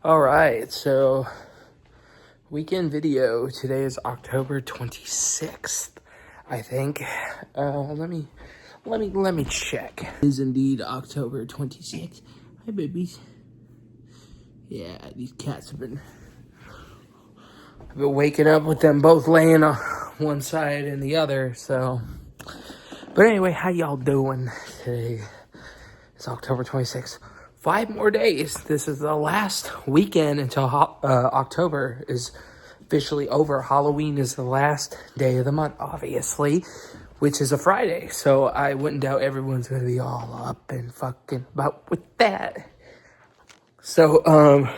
All right, so weekend video. Today is October 26th, I think. Let me check. It is indeed October 26th. Hi, babies. Yeah, these cats have been waking up with them both laying on one side and the other. So, but anyway, how y'all doing today? It's October 26th. 5 more days. This is the last weekend until October is officially over. Halloween is the last day of the month, obviously, which is a Friday. So I wouldn't doubt everyone's going to be all up and fucking about with that. So,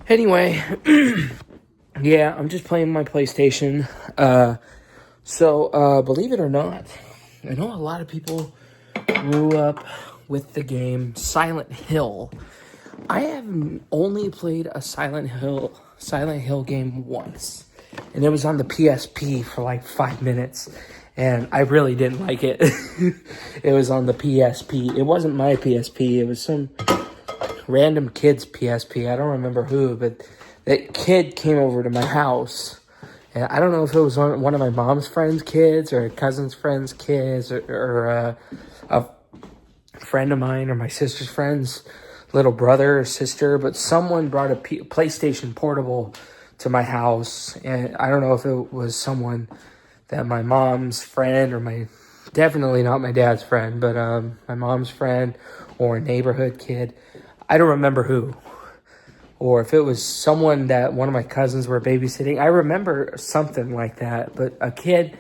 anyway, yeah, I'm just playing my PlayStation. So, believe it or not, I know a lot of people grew up with the game Silent Hill. I have only played a Silent Hill game once, and it was on the PSP for like 5 minutes, and I really didn't like it. It was on the PSP. It wasn't my PSP. It was some random kid's PSP. I don't remember who, but that kid came over to my house, and I don't know if it was one of my mom's friend's kids or a cousin's friend's kids or a friend of mine or my sister's friend's little brother or sister, but someone brought a PlayStation Portable to my house, and I don't know if it was someone that my mom's friend or definitely not my dad's friend, but my mom's friend or a neighborhood kid. I don't remember who. Or if it was someone that one of my cousins were babysitting. I remember something like that, but a kid,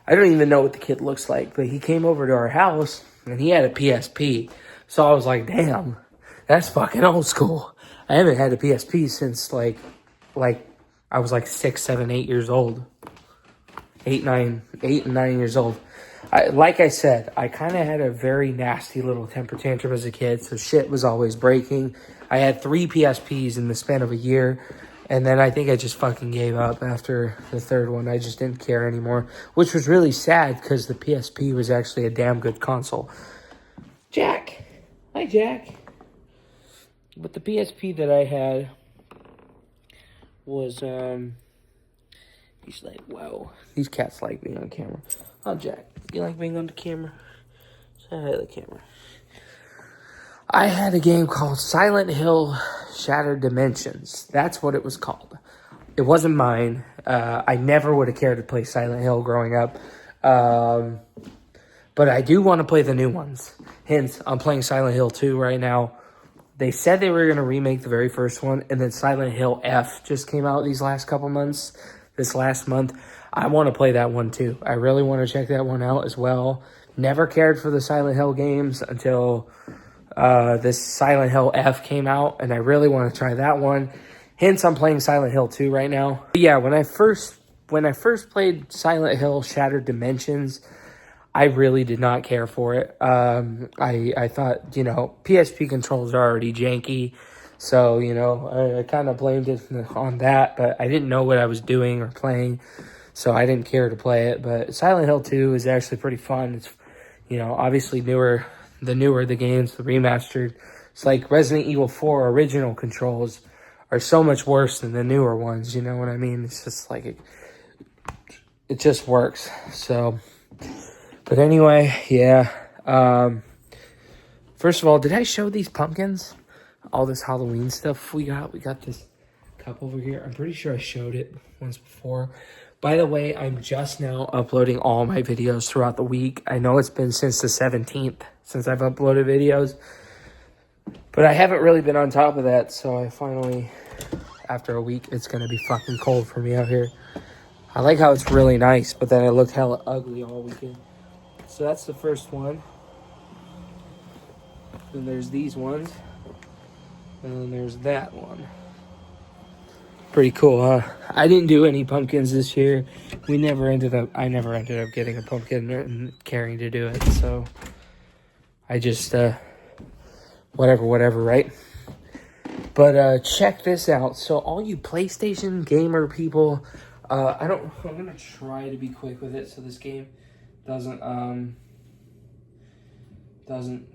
I don't even know what the kid looks like, but he came over to our house and he had a PSP. So I was like, damn, that's fucking old school. I haven't had a PSP since like I was like 6, 7, 8 years old. 8 and 9 years old. Like I said, I kind of had a very nasty little temper tantrum as a kid, so shit was always breaking. I had 3 PSPs in the span of a year, and then I think I just fucking gave up after the third one. I just didn't care anymore, which was really sad because the PSP was actually a damn good console. Jack. Hi, Jack. But the PSP that I had was, he's like, wow. These cats like being on camera. Oh, Jack, you like being on the camera? Say hi to the camera. I had a game called Silent Hill Shattered Dimensions. That's what it was called. It wasn't mine. I never would have cared to play Silent Hill growing up. But I do want to play the new ones. Hence, I'm playing Silent Hill 2 right now. They said they were going to remake the very first one, and then Silent Hill F just came out this last month. I want to play that one too. I really want to check that one out as well. Never cared for the Silent Hill games until this Silent Hill F came out, and I really want to try that one. Hence, I'm playing Silent Hill 2 right now. But yeah, when I first played Silent Hill Shattered Dimensions, I really did not care for it. I thought, PSP controls are already janky, so, I kind of blamed it on that, but I didn't know what I was doing or playing, so I didn't care to play it. But Silent Hill 2 is actually pretty fun. It's, obviously the newer the games, the remastered. It's like Resident Evil 4 original controls are so much worse than the newer ones, you know what I mean? It's just like, it just works, so... But anyway, yeah. First of all, did I show these pumpkins? All this Halloween stuff we got? We got this cup over here. I'm pretty sure I showed it once before. By the way, I'm just now uploading all my videos throughout the week. I know it's been since the 17th since I've uploaded videos. But I haven't really been on top of that. So I finally, after a week, it's going to be fucking cold for me out here. I like how it's really nice, but then it looked hella ugly all weekend. So that's the first one. Then there's these ones. And then there's that one. Pretty cool, huh? I didn't do any pumpkins this year. I never ended up getting a pumpkin and caring to do it. So I just, whatever, right? But check this out. So all you PlayStation gamer people, I'm going to try to be quick with it so this game doesn't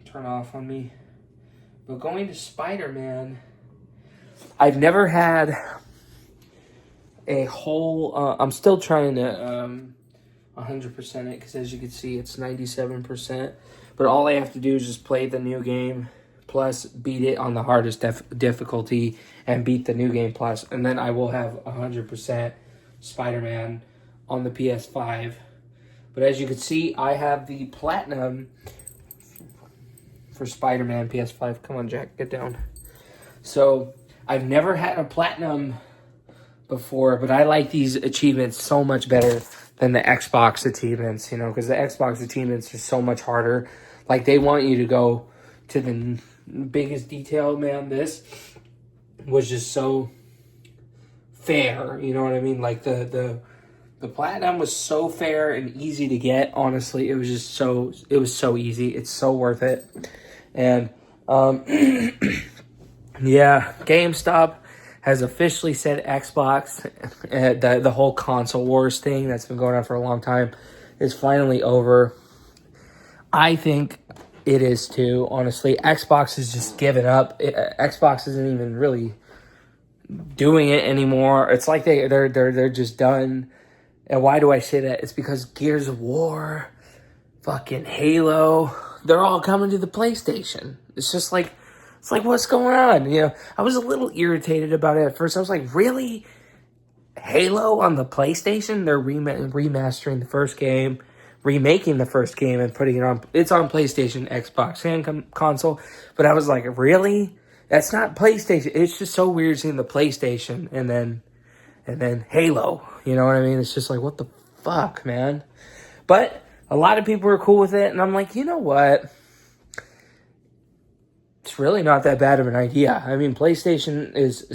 turn off on me. But going to Spider-Man I've never had a whole, I'm still trying to 100% it, because as you can see, it's 97%. But all I have to do is just play the new game, plus beat it on the hardest difficulty, and beat the new game plus, and then I will have 100% Spider-Man on the PS5. But as you can see, I have the Platinum for Spider-Man PS5. Come on, Jack, get down. So, I've never had a Platinum before, but I like these achievements so much better than the Xbox achievements, you know, because the Xbox achievements are so much harder. Like, they want you to go to the biggest detail, man. This was just so fair, you know what I mean? Like, the Platinum was so fair and easy to get. Honestly, it was just it was so easy. It's so worth it. And, yeah, GameStop has officially said Xbox, the whole console wars thing that's been going on for a long time is finally over. I think it is too, honestly. Xbox is just giving up. Xbox isn't even really doing it anymore. It's like they're just done. And why do I say that? It's because Gears of War, fucking Halo, they're all coming to the PlayStation. It's just like, it's like, what's going on? You know, I was a little irritated about it at first. I was like, really? Halo on the PlayStation? They're remastering the first game, remaking the first game, and putting it on. It's on PlayStation, Xbox, and console. But I was like, really? That's not PlayStation. It's just so weird seeing the PlayStation and then Halo. You know what I mean? It's just like, what the fuck, man? But a lot of people are cool with it, and I'm like, you know what? It's really not that bad of an idea. I mean, PlayStation is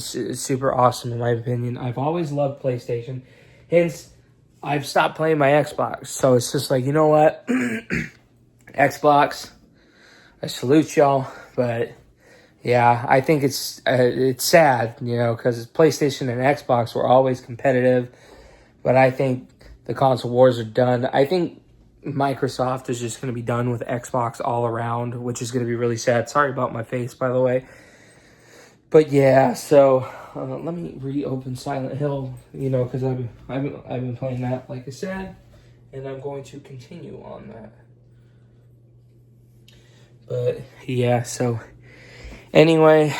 super awesome in my opinion. I've always loved PlayStation. Hence, I've stopped playing my Xbox. So it's just like, you know what? Xbox, I salute y'all. But yeah, I think it's sad, you know, because PlayStation and Xbox were always competitive. But I think the console wars are done. I think Microsoft is just going to be done with Xbox all around, which is going to be really sad. Sorry about my face, by the way. But yeah, so let me reopen Silent Hill, you know, because I've been playing that, like I said, and I'm going to continue on that. But yeah, so anyway,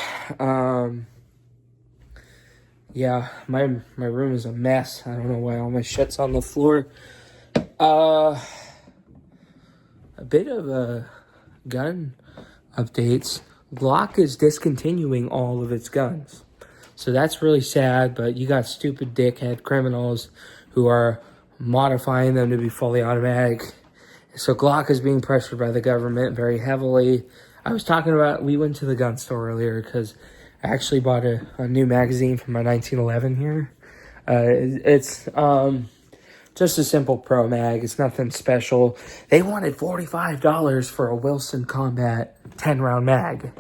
yeah, my room is a mess. I don't know why all my shit's on the floor. A bit of gun updates. Glock is discontinuing all of its guns. So that's really sad, but you got stupid dickhead criminals who are modifying them to be fully automatic. So Glock is being pressured by the government very heavily. I was talking about, we went to the gun store earlier because I actually bought a new magazine for my 1911 here. It's just a simple Pro Mag. It's nothing special. They wanted $45 for a Wilson Combat 10-round mag.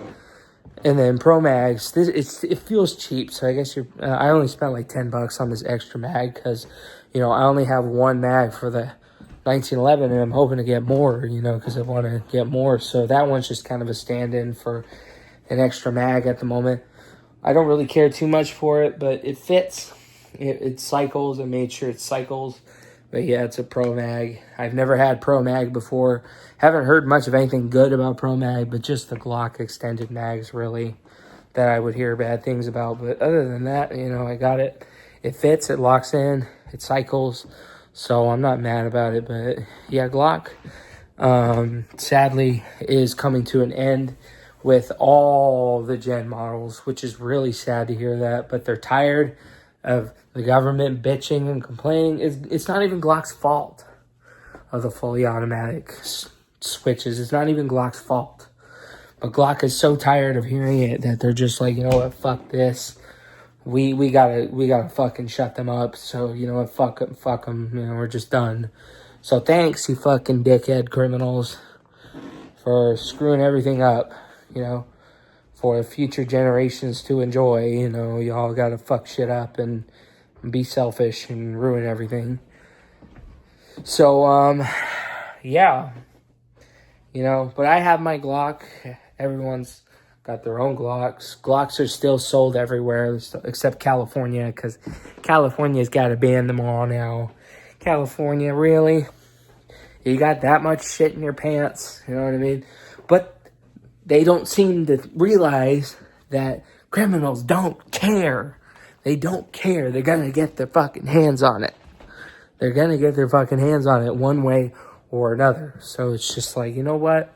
And then Pro Mags, it feels cheap. So I guess I only spent like $10 on this extra mag because, you know, I only have one mag for the 1911 and I'm hoping to get more, you know, because I want to get more. So that one's just kind of a stand-in for an extra mag at the moment. I don't really care too much for it, but it fits. It cycles. I made sure it cycles. But yeah, it's a Pro Mag. I've never had Pro Mag before. Haven't heard much of anything good about Pro Mag, but just the Glock extended mags, really, that I would hear bad things about. But other than that, you know, I got it. It fits, it locks in, it cycles. So I'm not mad about it. But yeah, Glock, sadly, is coming to an end with all the gen models, which is really sad to hear that. But they're tired of the government bitching and complaining. It's not even Glock's fault of the fully automatic switches. It's not even Glock's fault. But Glock is so tired of hearing it that they're just like, you know what, fuck this. We gotta fucking shut them up. So, you know what, fuck them. You know, we're just done. So thanks, you fucking dickhead criminals, for screwing everything up, you know, for future generations to enjoy. You know, y'all gotta fuck shit up and be selfish and ruin everything. So, yeah, you know, but I have my Glock. Everyone's got their own Glocks. Glocks are still sold everywhere except California, because California's got to ban them all now. California, really? You got that much shit in your pants, you know what I mean? But they don't seem to realize that criminals don't care. They don't care. They're going to get their fucking hands on it. They're going to get their fucking hands on it one way or another. So it's just like, you know what?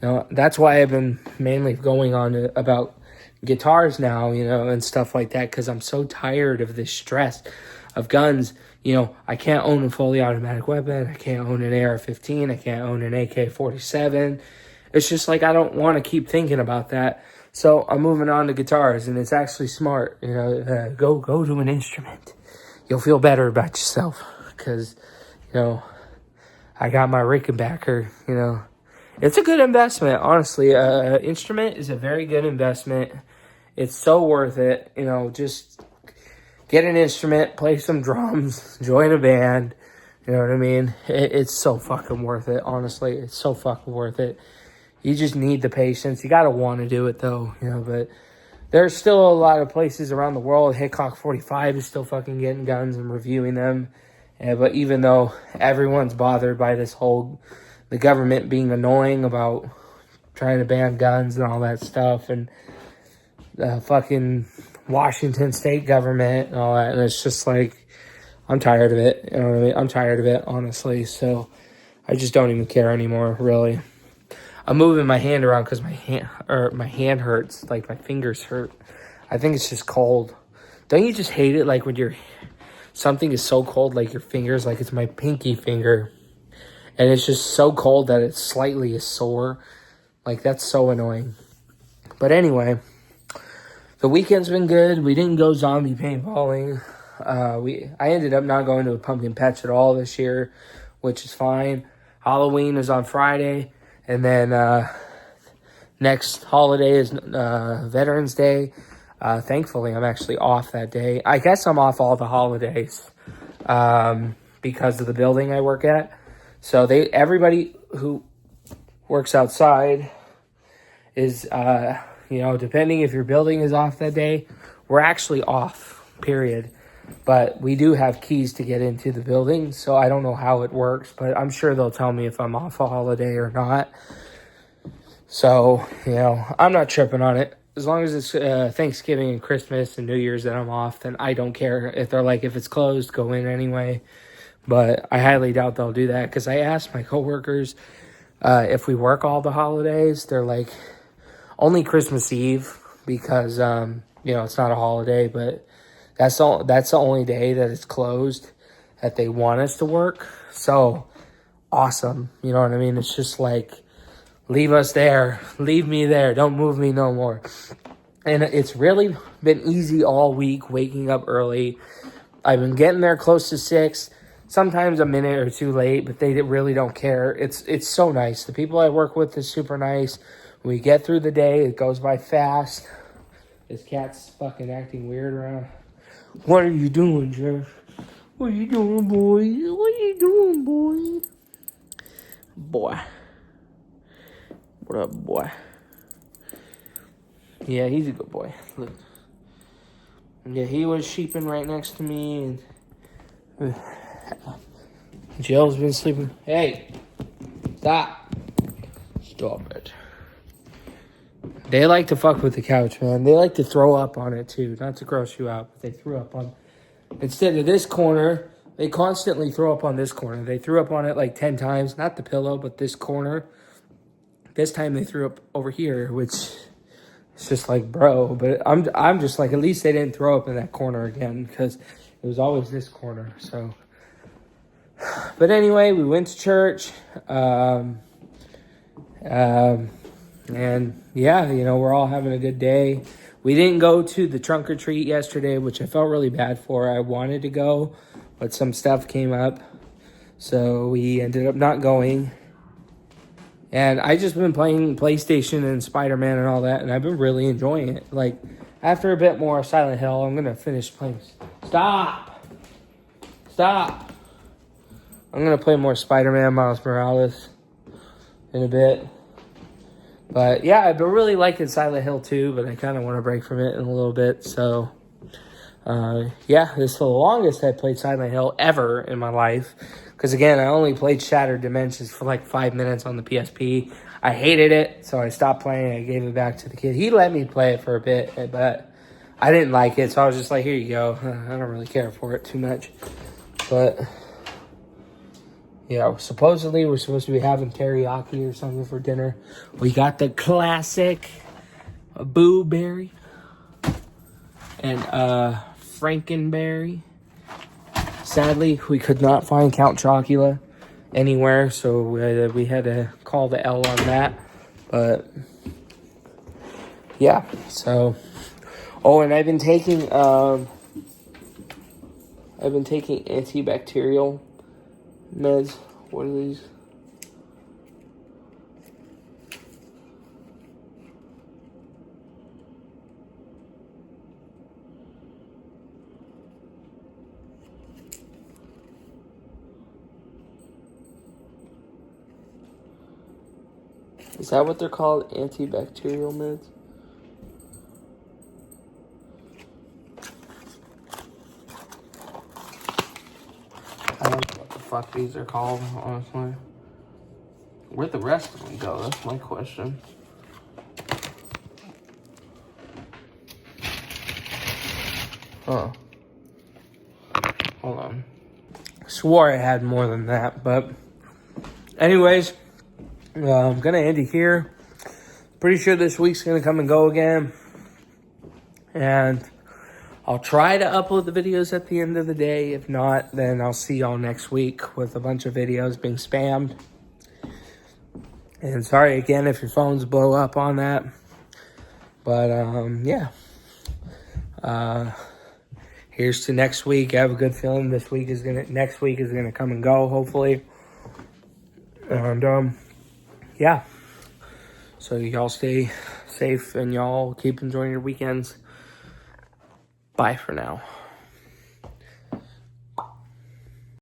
You know, that's why I've been mainly going on about guitars now, you know, and stuff like that, because I'm so tired of this stress of guns. You know, I can't own a fully automatic weapon. I can't own an AR-15. I can't own an AK-47. It's just like I don't want to keep thinking about that. So I'm moving on to guitars, and it's actually smart. You know, go to an instrument. You'll feel better about yourself because, you know, I got my Rickenbacker, you know. It's a good investment, honestly. Instrument is a very good investment. It's so worth it. You know, just get an instrument, play some drums, join a band. You know what I mean? It's so fucking worth it, honestly. It's so fucking worth it. You just need the patience. You got to want to do it, though, you know, but there's still a lot of places around the world. Hickok 45 is still fucking getting guns and reviewing them. But even though everyone's bothered by this whole, the government being annoying about trying to ban guns and all that stuff, and the fucking Washington state government and all that, and it's just like, I'm tired of it. You know what I mean? I'm tired of it, honestly. So I just don't even care anymore, really. I'm moving my hand around because my hand hurts, like my fingers hurt. I think it's just cold. Don't you just hate it, like when something is so cold, like your fingers, like it's my pinky finger, and it's just so cold that it slightly is sore. Like, that's so annoying. But anyway, the weekend's been good. We didn't go zombie paintballing. I ended up not going to a pumpkin patch at all this year, which is fine. Halloween is on Friday. And then next holiday is Veterans Day. Thankfully, I'm actually off that day. I guess I'm off all the holidays because of the building I work at. So everybody who works outside is, you know, depending if your building is off that day, we're actually off, period. But we do have keys to get into the building, so I don't know how it works, but I'm sure they'll tell me if I'm off a holiday or not. So, you know, I'm not tripping on it. As long as it's Thanksgiving and Christmas and New Year's that I'm off, then I don't care. If they're like, if it's closed, go in anyway. But I highly doubt they'll do that, because I asked my coworkers if we work all the holidays. They're like, only Christmas Eve, because, you know, it's not a holiday, but that's the only day that it's closed that they want us to work. So awesome. You know what I mean? It's just like, leave us there. Leave me there. Don't move me no more. And it's really been easy all week, waking up early. I've been getting there close to 6, sometimes a minute or two late, but they really don't care. It's so nice. The people I work with is super nice. We get through the day. It goes by fast. This cat's fucking acting weird around. What are you doing, Jeff? What are you doing, boy? What are you doing, boy? Boy. What up, boy? Yeah, he's a good boy. Look. Yeah, he was sheeping right next to me, and Jill's been sleeping. Hey, stop. Stop it. They like to fuck with the couch, man. They like to throw up on it, too. Not to gross you out, but they threw up on... Instead of this corner, they constantly throw up on this corner. They threw up on it like 10 times. Not the pillow, but this corner. This time they threw up over here, which is just like, bro. But I'm just like, at least they didn't throw up in that corner again, because it was always this corner, so... But anyway, we went to church. And yeah, you know, we're all having a good day. We didn't go to the trunk or treat yesterday, which I felt really bad for. I wanted to go, but some stuff came up, so we ended up not going. And I just been playing PlayStation and Spider-Man and all that, and I've been really enjoying it. Like, after a bit more Silent Hill, I'm gonna finish playing. Stop! I'm gonna play more Spider-Man Miles Morales in a bit. But yeah, I've been really liking Silent Hill 2, but I kind of want to break from it in a little bit. So yeah, this is the longest I played Silent Hill ever in my life. Because again, I only played Shattered Dimensions for like 5 minutes on the PSP. I hated it, so I stopped playing. I gave it back to the kid. He let me play it for a bit, but I didn't like it, so I was just like, here you go. I don't really care for it too much. But yeah, supposedly we're supposed to be having teriyaki or something for dinner. We got the classic Boo Berry and Frankenberry. Sadly, we could not find Count Chocula anywhere, so we had to call the L on that. But yeah, so and I've been taking antibacterial meds. What are these? Is that what they're called? Antibacterial meds? I don't know what the fuck these are called, honestly. Where'd the rest of them go? That's my question. Huh. Hold on. Swore I had more than that, but anyways, I'm gonna end it here. Pretty sure this week's gonna come and go again, and I'll try to upload the videos at the end of the day. If not, then I'll see y'all next week with a bunch of videos being spammed. And sorry again if your phones blow up on that. But yeah. Here's to next week. I have a good feeling next week is gonna come and go, hopefully. And yeah. So y'all stay safe and y'all keep enjoying your weekends. Bye for now.